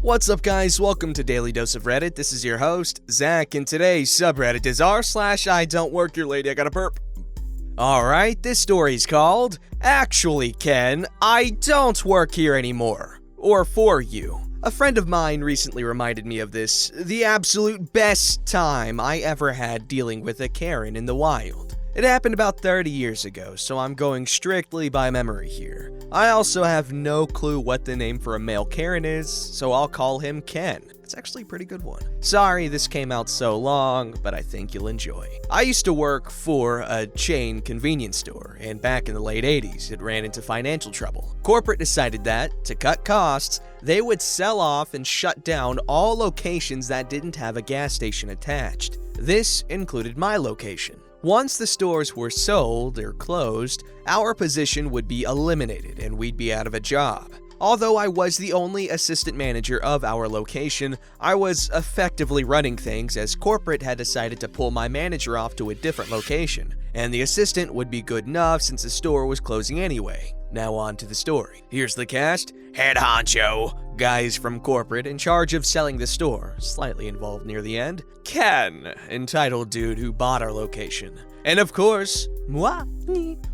What's up, guys? Welcome to Daily Dose of Reddit. This is your host, Zach, and today's subreddit is r/IDontWorkHereLady. I got a burp. Alright, this story's called, Actually, Ken, I don't work here anymore. Or for you. A friend of mine recently reminded me of this, the absolute best time I ever had dealing with a Karen in the wild. It happened about 30 years ago, so I'm going strictly by memory here. I also have no clue what the name for a male Karen is, so I'll call him Ken. It's actually a pretty good one. Sorry this came out so long, but I think you'll enjoy. I used to work for a chain convenience store, and back in the late 80s, it ran into financial trouble. Corporate decided that, to cut costs, they would sell off and shut down all locations that didn't have a gas station attached. This included my location. Once the stores were sold or closed, our position would be eliminated and we'd be out of a job. Although I was the only assistant manager of our location, I was effectively running things as corporate had decided to pull my manager off to a different location, and the assistant would be good enough since the store was closing anyway. Now on to the story. Here's the cast. Head honcho, guys from corporate in charge of selling the store, slightly involved near the end. Ken, entitled dude who bought our location. And of course, moi.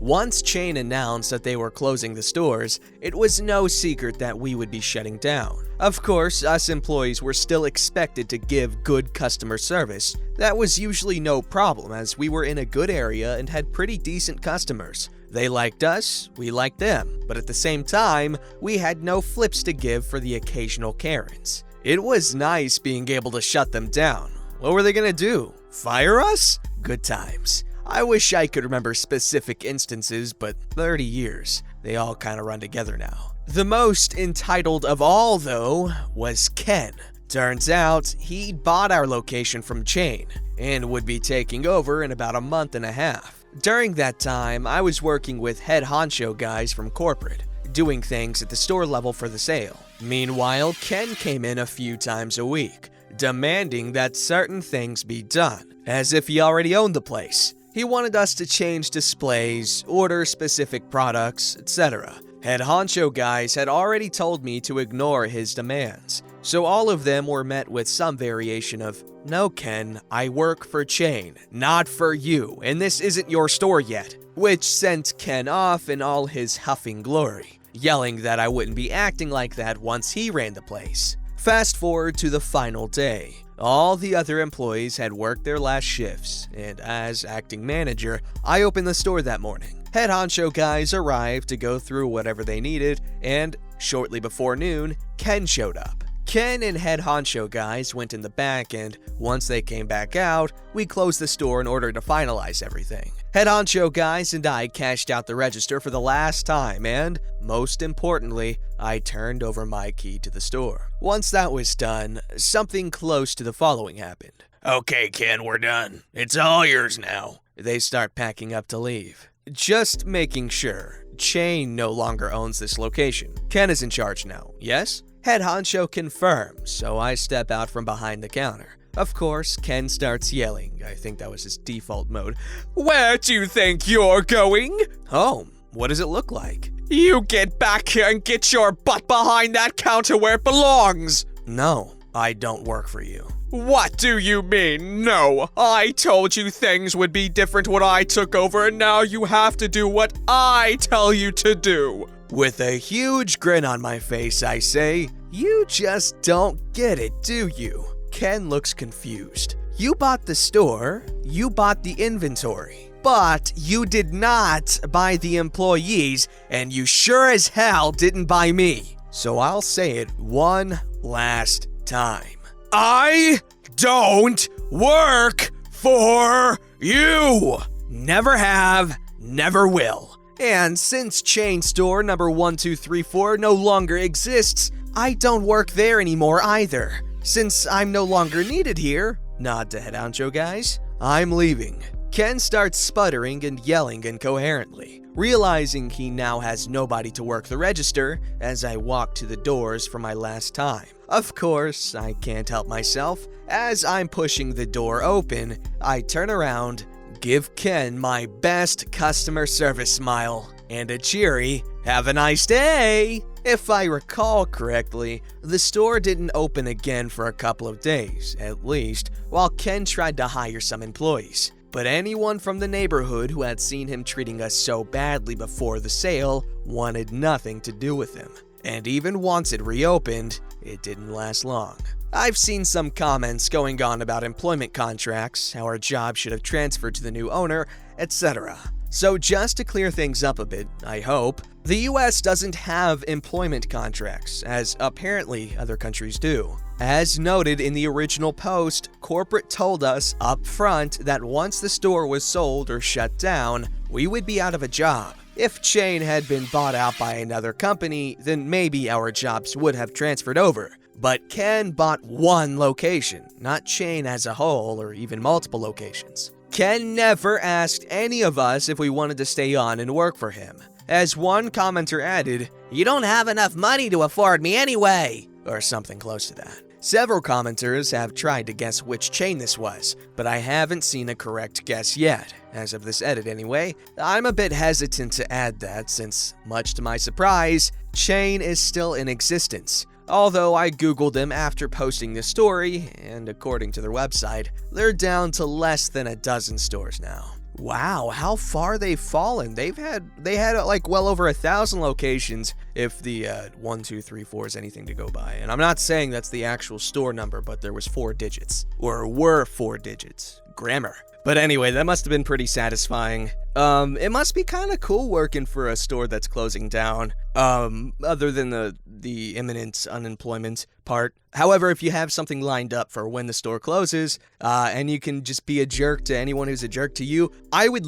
Once chain announced that they were closing the stores, it was no secret that we would be shutting down. Of course, us employees were still expected to give good customer service. That was usually no problem as we were in a good area and had pretty decent customers. They liked us, we liked them, but at the same time, we had no flips to give for the occasional Karens. It was nice being able to shut them down. What were they gonna do? Fire us? Good times. I wish I could remember specific instances, but 30 years, they all kind of run together now. The most entitled of all, though, was Ken. Turns out, he'd bought our location from chain, and would be taking over in about a month and a half. During that time, I was working with head honcho guys from corporate, doing things at the store level for the sale. Meanwhile, Ken came in a few times a week, demanding that certain things be done, as if he already owned the place. He wanted us to change displays, order specific products, etc. Head honcho guys had already told me to ignore his demands, so all of them were met with some variation of, "No, Ken, I work for chain, not for you, and this isn't your store yet," which sent Ken off in all his huffing glory, yelling that I wouldn't be acting like that once he ran the place. Fast forward to the final day. All the other employees had worked their last shifts, and as acting manager, I opened the store that morning. Head honcho guys arrived to go through whatever they needed, and shortly before noon, Ken showed up. Ken and head honcho guys went in the back, and once they came back out, we closed the store in order to finalize everything. Head honcho guys and I cashed out the register for the last time, and, most importantly, I turned over my key to the store. Once that was done, something close to the following happened. "Okay, Ken, we're done. It's all yours now." They start packing up to leave. Just making sure, chain no longer owns this location. Ken is in charge now, yes? Head honcho confirms, so I step out from behind the counter. Of course, Ken starts yelling, I think that was his default mode. "Where do you think you're going?" "Home. What does it look like?" "You get back here and get your butt behind that counter where it belongs." "No, I don't work for you." "What do you mean, no? I told you things would be different when I took over, and now you have to do what I tell you to do." With a huge grin on my face, I say, "You just don't get it, do you?" Ken looks confused. "You bought the store, you bought the inventory, but you did not buy the employees, and you sure as hell didn't buy me. So I'll say it one last time. I don't work for you. Never have, never will. And since chain store number 1234 no longer exists, I don't work there anymore either. Since I'm no longer needed here," nod to head honcho guys, "I'm leaving." Ken starts sputtering and yelling incoherently, realizing he now has nobody to work the register as I walk to the doors for my last time. Of course, I can't help myself. As I'm pushing the door open, I turn around, give Ken my best customer service smile, and a cheery, "Have a nice day," If I recall correctly, the store didn't open again for a couple of days, at least, while Ken tried to hire some employees. But anyone from the neighborhood who had seen him treating us so badly before the sale wanted nothing to do with him. And even once it reopened, it didn't last long. I've seen some comments going on about employment contracts, how our job should have transferred to the new owner, etc. So just to clear things up a bit, I hope, the US doesn't have employment contracts, as apparently other countries do. As noted in the original post, corporate told us up front that once the store was sold or shut down, we would be out of a job. If Chain had been bought out by another company, then maybe our jobs would have transferred over. But Ken bought one location, not Chain as a whole or even multiple locations. Ken never asked any of us if we wanted to stay on and work for him. As one commenter added, "You don't have enough money to afford me anyway," or something close to that. Several commenters have tried to guess which chain this was, but I haven't seen a correct guess yet, as of this edit anyway. I'm a bit hesitant to add that since, much to my surprise, Chain is still in existence. Although I googled them after posting this story, and according to their website, they're down to less than a dozen stores now. Wow, how far they've fallen. They had like well over 1,000 locations if the 1, 2, 3, 4 is anything to go by. And I'm not saying that's the actual store number, but there was 4 digits. Or were 4 digits. Grammar. But anyway, that must have been pretty satisfying. It must be kind of cool working for a store that's closing down, other than the imminent unemployment part. However, if you have something lined up for when the store closes, and you can just be a jerk to anyone who's a jerk to you, I would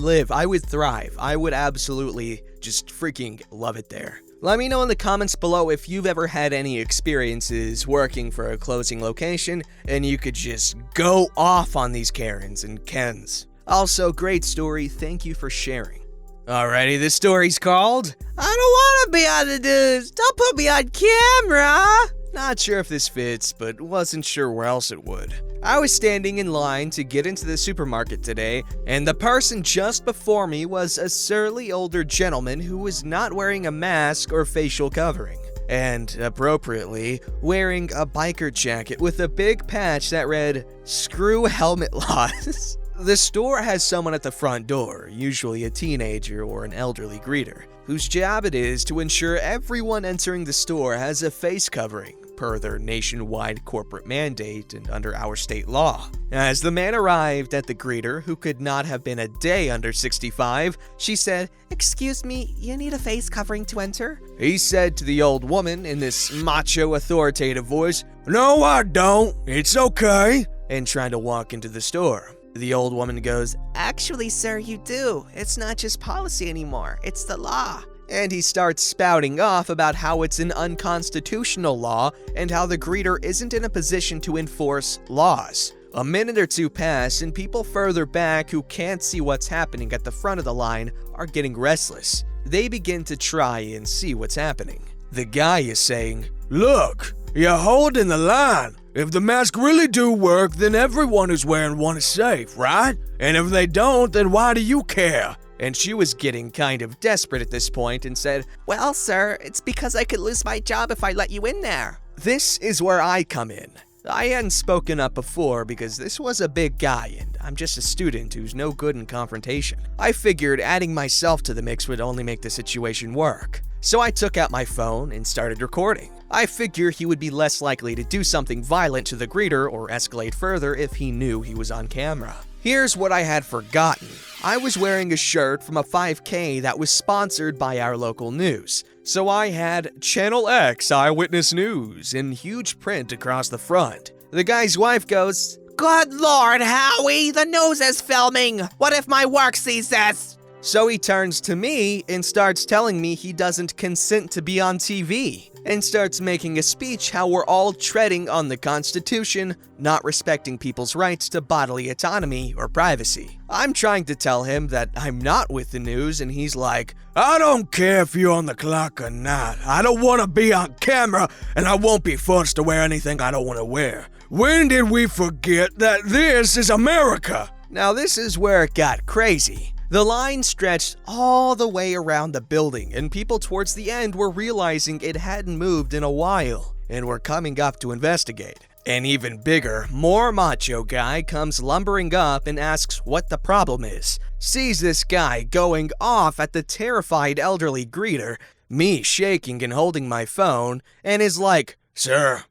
thrive. I would absolutely just freaking love it there. Let me know in the comments below if you've ever had any experiences working for a closing location and you could just go off on these Karens and Kens. Also, great story, thank you for sharing. Alrighty, this story's called, "I don't want to be on the news, don't put me on camera." Not sure if this fits, but wasn't sure where else it would. I was standing in line to get into the supermarket today, and the person just before me was a surly older gentleman who was not wearing a mask or facial covering, and appropriately, wearing a biker jacket with a big patch that read, "Screw helmet laws." The store has someone at the front door, usually a teenager or an elderly greeter, whose job it is to ensure everyone entering the store has a face covering, per their nationwide corporate mandate and under our state law. As the man arrived at the greeter, who could not have been a day under 65, she said, "Excuse me, you need a face covering to enter?" He said to the old woman in this macho authoritative voice, "No, I don't, it's okay," and tried to walk into the store. The old woman goes, "Actually, sir, you do. It's not just policy anymore, it's the law." And he starts spouting off about how it's an unconstitutional law and how the greeter isn't in a position to enforce laws. A minute or two pass and people further back who can't see what's happening at the front of the line are getting restless. They begin to try and see what's happening. The guy is saying, "Look, you're holding the line. If the masks really do work, then everyone who's wearing one is safe, right? And if they don't, then why do you care?" And she was getting kind of desperate at this point and said, "Well, sir, it's because I could lose my job if I let you in there." This is where I come in. I hadn't spoken up before because this was a big guy and I'm just a student who's no good in confrontation. I figured adding myself to the mix would only make the situation work. So I took out my phone and started recording. I figure he would be less likely to do something violent to the greeter or escalate further if he knew he was on camera. Here's what I had forgotten. I was wearing a shirt from a 5K that was sponsored by our local news. So I had Channel X Eyewitness News in huge print across the front. The guy's wife goes, "Good Lord, Howie, the news is filming. What if my work sees this?" So he turns to me and starts telling me he doesn't consent to be on TV, and starts making a speech how we're all treading on the Constitution, not respecting people's rights to bodily autonomy or privacy. I'm trying to tell him that I'm not with the news, and he's like, "I don't care if you're on the clock or not. I don't want to be on camera, and I won't be forced to wear anything I don't want to wear. When did we forget that this is America?" Now this is where it got crazy. The line stretched all the way around the building, and people towards the end were realizing it hadn't moved in a while and were coming up to investigate. An even bigger, more macho guy comes lumbering up and asks what the problem is. Sees this guy going off at the terrified elderly greeter, me shaking and holding my phone, and is like, Sir,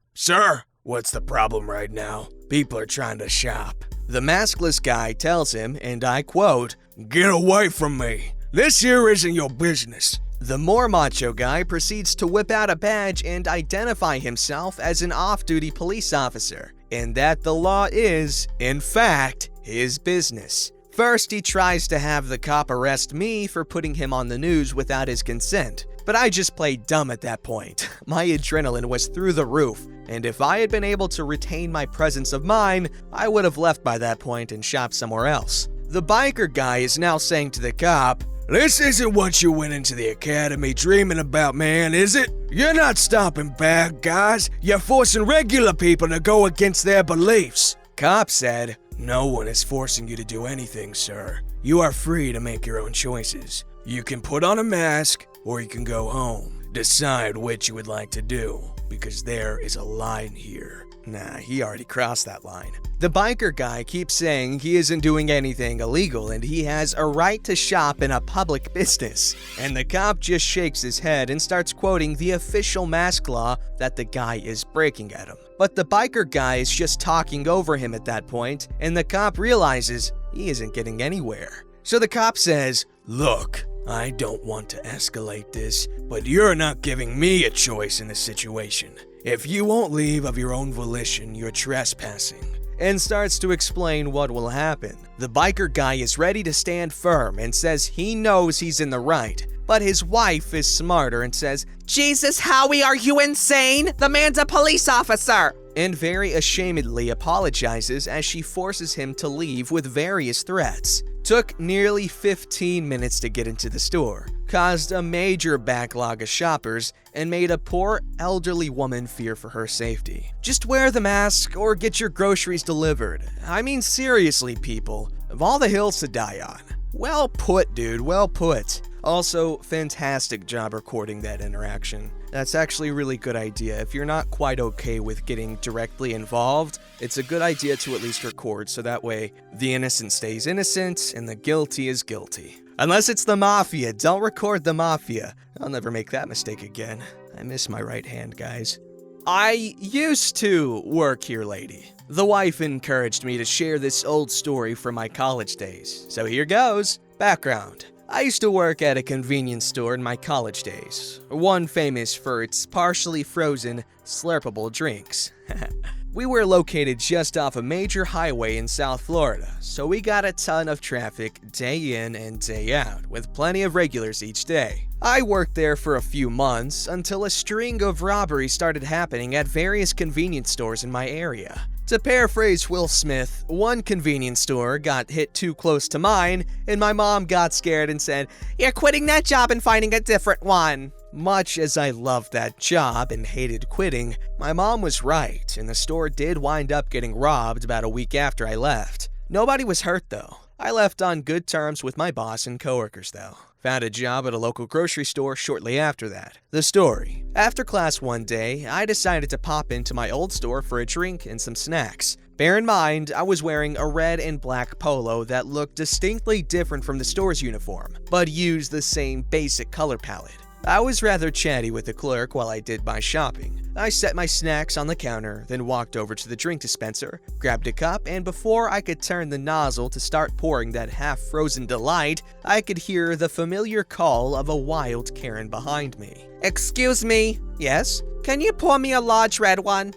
what's the problem right now? People are trying to shop. The maskless guy tells him, and I quote, Get away from me. This here isn't your business. The more macho guy proceeds to whip out a badge and identify himself as an off-duty police officer, and that the law is, in fact, his business. First, he tries to have the cop arrest me for putting him on the news without his consent, but I just played dumb at that point. My adrenaline was through the roof, and if I had been able to retain my presence of mind, I would have left by that point and shopped somewhere else. The biker guy is now saying to the cop, This isn't what you went into the academy dreaming about, man, is it? You're not stopping bad guys. You're forcing regular people to go against their beliefs. Cop said, No one is forcing you to do anything, sir. You are free to make your own choices. You can put on a mask, or you can go home. Decide which you would like to do, because there is a line here. Nah, he already crossed that line. The biker guy keeps saying he isn't doing anything illegal and he has a right to shop in a public business. And the cop just shakes his head and starts quoting the official mask law that the guy is breaking at him. But the biker guy is just talking over him at that point, and the cop realizes he isn't getting anywhere. So the cop says, Look, I don't want to escalate this, but you're not giving me a choice in this situation. If you won't leave of your own volition, you're trespassing. And starts to explain what will happen. The biker guy is ready to stand firm and says he knows he's in the right, but his wife is smarter and says, Jesus, Howie, are you insane? The man's a police officer! And very ashamedly apologizes as she forces him to leave with various threats. Took nearly 15 minutes to get into the store, caused a major backlog of shoppers, and made a poor elderly woman fear for her safety. Just wear the mask or get your groceries delivered. I mean, seriously, people, of all the hills to die on. Well put, dude, well put. Also, fantastic job recording that interaction. That's actually a really good idea. If you're not quite okay with getting directly involved, it's a good idea to at least record so that way the innocent stays innocent and the guilty is guilty. Unless it's the mafia, don't record the mafia. I'll never make that mistake again. I miss my right hand, guys. I used to work here, lady. The wife encouraged me to share this old story from my college days. So here goes. Background. I used to work at a convenience store in my college days, one famous for its partially frozen, slurpable drinks. We were located just off a major highway in South Florida, so we got a ton of traffic day in and day out, with plenty of regulars each day. I worked there for a few months until a string of robberies started happening at various convenience stores in my area. To paraphrase Will Smith, one convenience store got hit too close to mine, and my mom got scared and said, You're quitting that job and finding a different one. Much as I loved that job and hated quitting, my mom was right, and the store did wind up getting robbed about a week after I left. Nobody was hurt though. I left on good terms with my boss and coworkers though. Found a job at a local grocery store shortly after that. The story. After class one day, I decided to pop into my old store for a drink and some snacks. Bear in mind, I was wearing a red and black polo that looked distinctly different from the store's uniform, but used the same basic color palette. I was rather chatty with the clerk while I did my shopping. I set my snacks on the counter, then walked over to the drink dispenser, grabbed a cup, and before I could turn the nozzle to start pouring that half-frozen delight, I could hear the familiar call of a wild Karen behind me. Excuse me? Yes? Can you pour me a large red one?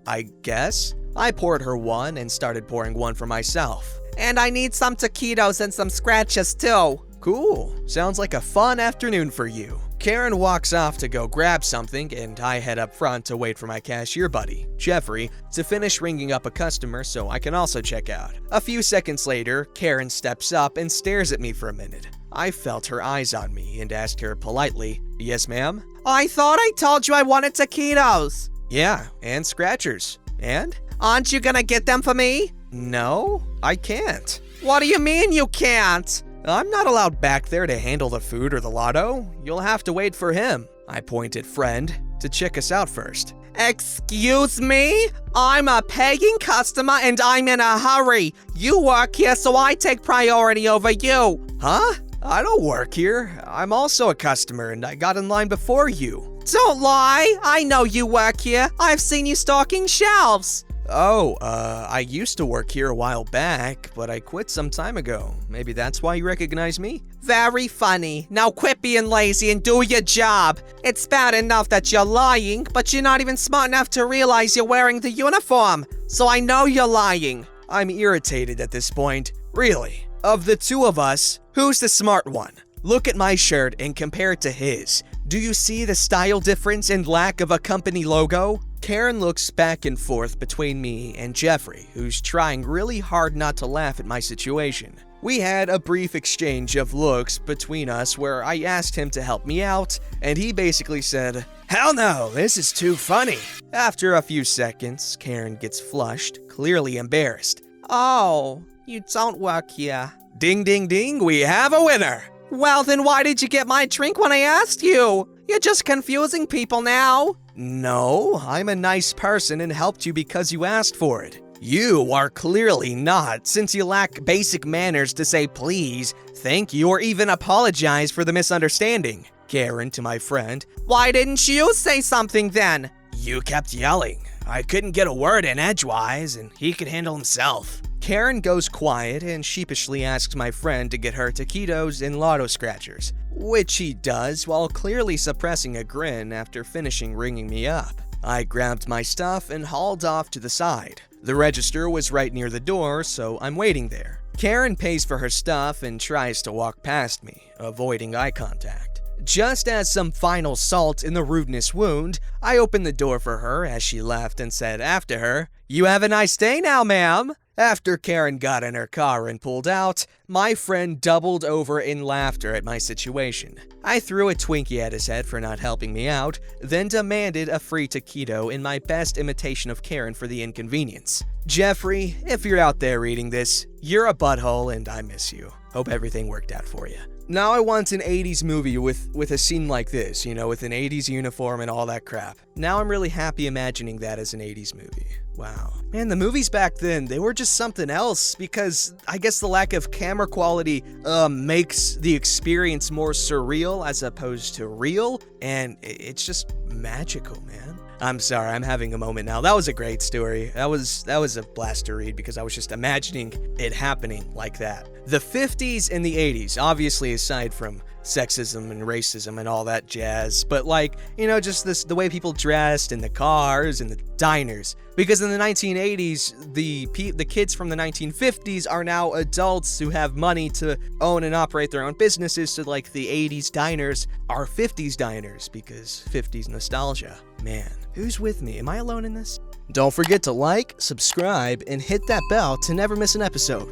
I guess? I poured her one and started pouring one for myself. And I need some taquitos and some scratches too. Cool. Sounds like a fun afternoon for you. Karen walks off to go grab something, and I head up front to wait for my cashier buddy, Jeffrey, to finish ringing up a customer so I can also check out. A few seconds later, Karen steps up and stares at me for a minute. I felt her eyes on me and asked her politely, Yes, ma'am? I thought I told you I wanted taquitos. Yeah, and scratchers. And? Aren't you gonna get them for me? No, I can't. What do you mean you can't? I'm not allowed back there to handle the food or the lotto. You'll have to wait for him. I pointed friend to check us out first. Excuse me? I'm a paying customer and I'm in a hurry. You work here, so I take priority over you. Huh? I don't work here. I'm also a customer and I got in line before you. Don't lie. I know you work here. I've seen you stocking shelves. Oh, I used to work here a while back, but I quit some time ago. Maybe that's why you recognize me? Very funny. Now quit being lazy and do your job. It's bad enough that you're lying, but you're not even smart enough to realize you're wearing the uniform. So I know you're lying. I'm irritated at this point. Really? Of the two of us, who's the smart one? Look at my shirt and compare it to his. Do you see the style difference and lack of a company logo? Karen looks back and forth between me and Jeffrey, who's trying really hard not to laugh at my situation. We had a brief exchange of looks between us where I asked him to help me out, and he basically said, "Hell no, this is too funny." After a few seconds, Karen gets flushed, clearly embarrassed. Oh, you don't work here. Ding ding ding, we have a winner! Well, then why did you get my drink when I asked you? You're just confusing people now. No, I'm a nice person and helped you because you asked for it. You are clearly not, since you lack basic manners to say please, thank you, or even apologize for the misunderstanding. Karen to my friend, Why didn't you say something then? You kept yelling. I couldn't get a word in edgewise, and he could handle himself. Karen goes quiet and sheepishly asks my friend to get her taquitos and lotto scratchers, which he does while clearly suppressing a grin after finishing ringing me up. I grabbed my stuff and hauled off to the side. The register was right near the door, so I'm waiting there. Karen pays for her stuff and tries to walk past me, avoiding eye contact. Just as some final salt in the rudeness wound, I opened the door for her as she left and said after her, "You have a nice day now, ma'am." After Karen got in her car and pulled out, my friend doubled over in laughter at my situation. I threw a Twinkie at his head for not helping me out, then demanded a free taquito in my best imitation of Karen for the inconvenience. Jeffrey, if you're out there reading this, you're a butthole and I miss you. Hope everything worked out for you. Now I want an 80s movie with a scene like this, with an 80s uniform and all that crap. Now I'm really happy imagining that as an 80s movie. Wow. Man, the movies back then, they were just something else because I guess the lack of camera quality makes the experience more surreal as opposed to real, and it's just magical, man. I'm sorry, I'm having a moment now. That was a great story. That was a blast to read because I was just imagining it happening like that. The 50s and the 80s, obviously aside from sexism and racism and all that jazz, but just the way people dressed and the cars and the diners. Because in the 1980s, the kids from the 1950s are now adults who have money to own and operate their own businesses, so like the 80s diners are 50s diners because 50s nostalgia. Man, who's with me? Am I alone in this? Don't forget to like, subscribe, and hit that bell to never miss an episode.